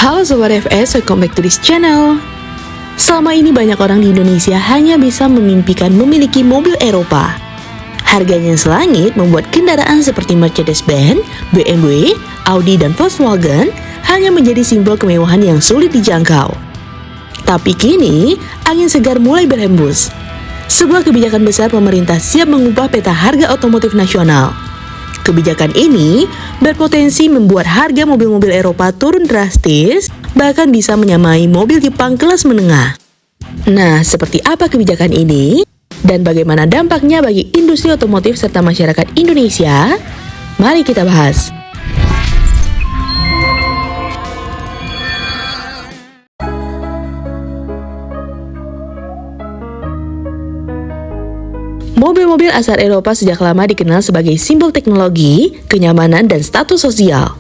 Halo Sobat FS, welcome back to this channel. Selama ini banyak orang di Indonesia hanya bisa memimpikan memiliki mobil Eropa. Harganya selangit membuat kendaraan seperti Mercedes-Benz, BMW, Audi, dan Volkswagen hanya menjadi simbol kemewahan yang sulit dijangkau. Tapi kini, angin segar mulai berhembus. Sebuah kebijakan besar pemerintah siap mengubah peta harga otomotif nasional. Kebijakan ini berpotensi membuat harga mobil-mobil Eropa turun drastis, bahkan bisa menyamai mobil Jepang kelas menengah. Nah, seperti apa kebijakan ini? Dan bagaimana dampaknya bagi industri otomotif serta masyarakat Indonesia? Mari kita bahas. Mobil-mobil asal Eropa sejak lama dikenal sebagai simbol teknologi, kenyamanan, dan status sosial.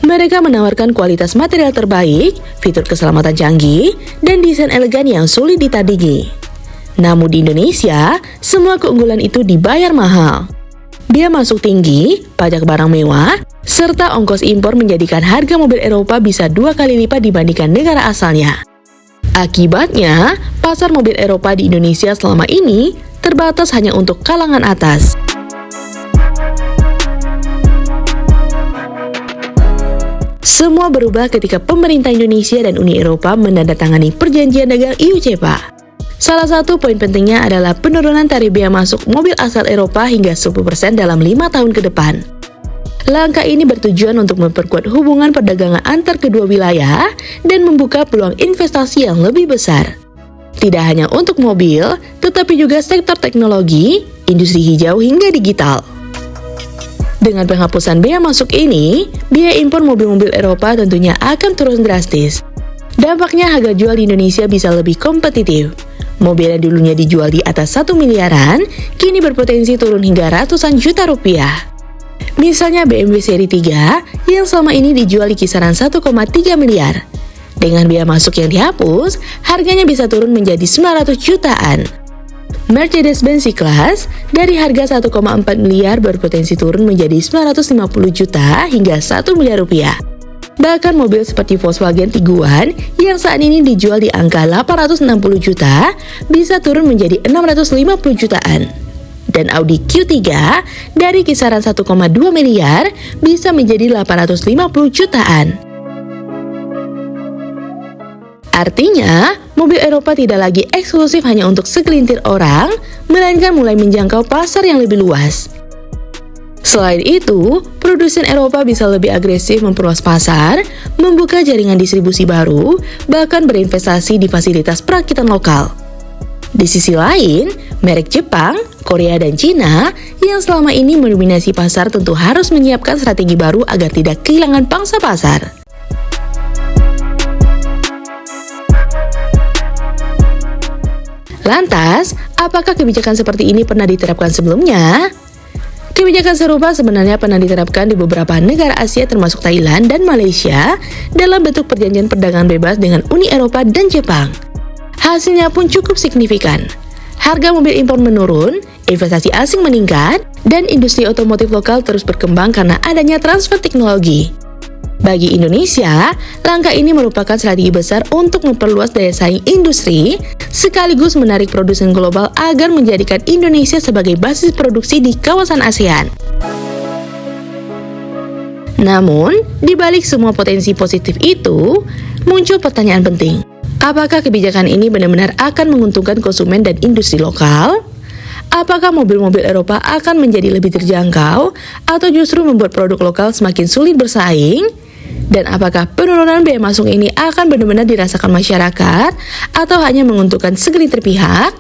Mereka menawarkan kualitas material terbaik, fitur keselamatan canggih, dan desain elegan yang sulit ditandingi. Namun di Indonesia, semua keunggulan itu dibayar mahal. Biaya masuk tinggi, pajak barang mewah, serta ongkos impor menjadikan harga mobil Eropa bisa 2 kali lipat dibandingkan negara asalnya. Akibatnya, pasar mobil Eropa di Indonesia selama ini terbatas hanya untuk kalangan atas. Semua berubah ketika pemerintah Indonesia dan Uni Eropa menandatangani perjanjian dagang EU-CEPA. Salah satu poin pentingnya adalah penurunan tarif bea masuk mobil asal Eropa hingga 10% dalam 5 tahun ke depan. Langkah ini bertujuan untuk memperkuat hubungan perdagangan antar kedua wilayah dan membuka peluang investasi yang lebih besar. Tidak hanya untuk mobil, tetapi juga sektor teknologi, industri hijau hingga digital. Dengan penghapusan bea masuk ini, biaya impor mobil-mobil Eropa tentunya akan turun drastis. Dampaknya harga jual di Indonesia bisa lebih kompetitif. Mobil yang dulunya dijual di atas 1 miliaran, kini berpotensi turun hingga ratusan juta rupiah. Misalnya BMW seri 3 yang selama ini dijual di kisaran 1,3 miliar. Dengan biaya masuk yang dihapus, harganya bisa turun menjadi 900 jutaan. Mercedes-Benz C-Class dari harga 1,4 miliar berpotensi turun menjadi 950 juta hingga 1 miliar rupiah. Bahkan mobil seperti Volkswagen Tiguan yang saat ini dijual di angka 860 juta bisa turun menjadi 650 jutaan. Dan Audi Q3 dari kisaran 1,2 miliar bisa menjadi 850 jutaan. Artinya, mobil Eropa tidak lagi eksklusif hanya untuk segelintir orang, melainkan mulai menjangkau pasar yang lebih luas. Selain itu, produsen Eropa bisa lebih agresif memperluas pasar, membuka jaringan distribusi baru, bahkan berinvestasi di fasilitas perakitan lokal. Di sisi lain, merek Jepang, Korea, dan Cina yang selama ini mendominasi pasar tentu harus menyiapkan strategi baru agar tidak kehilangan pangsa pasar. Lantas, apakah kebijakan seperti ini pernah diterapkan sebelumnya? Kebijakan serupa sebenarnya pernah diterapkan di beberapa negara Asia termasuk Thailand dan Malaysia dalam bentuk perjanjian perdagangan bebas dengan Uni Eropa dan Jepang. Hasilnya pun cukup signifikan. Harga mobil impor menurun, investasi asing meningkat, dan industri otomotif lokal terus berkembang karena adanya transfer teknologi. Bagi Indonesia, langkah ini merupakan strategi besar untuk memperluas daya saing industri, sekaligus menarik produsen global agar menjadikan Indonesia sebagai basis produksi di kawasan ASEAN. Namun, di balik semua potensi positif itu, muncul pertanyaan penting. Apakah kebijakan ini benar-benar akan menguntungkan konsumen dan industri lokal? Apakah mobil-mobil Eropa akan menjadi lebih terjangkau, atau justru membuat produk lokal semakin sulit bersaing? Dan apakah penurunan biaya masuk ini akan benar-benar dirasakan masyarakat atau hanya menguntungkan segelintir pihak?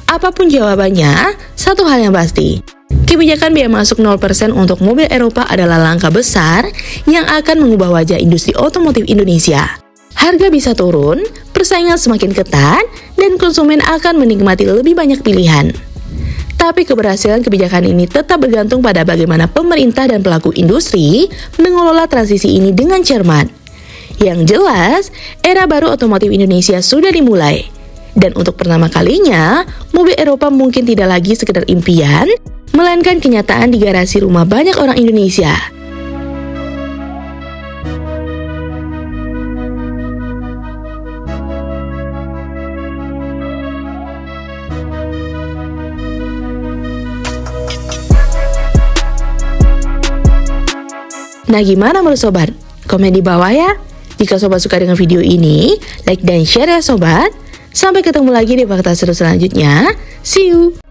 Apapun jawabannya, satu hal yang pasti, kebijakan biaya masuk 0% untuk mobil Eropa adalah langkah besar yang akan mengubah wajah industri otomotif Indonesia. Harga bisa turun, persaingan semakin ketat, dan konsumen akan menikmati lebih banyak pilihan. Tapi keberhasilan kebijakan ini tetap bergantung pada bagaimana pemerintah dan pelaku industri mengelola transisi ini dengan cermat. Yang jelas, era baru otomotif Indonesia sudah dimulai. Dan untuk pertama kalinya, mobil Eropa mungkin tidak lagi sekedar impian, melainkan kenyataan di garasi rumah banyak orang Indonesia. Nah, gimana menurut sobat? Komen di bawah ya. Jika sobat suka dengan video ini, like dan share ya sobat. Sampai ketemu lagi di fakta seru selanjutnya. See you!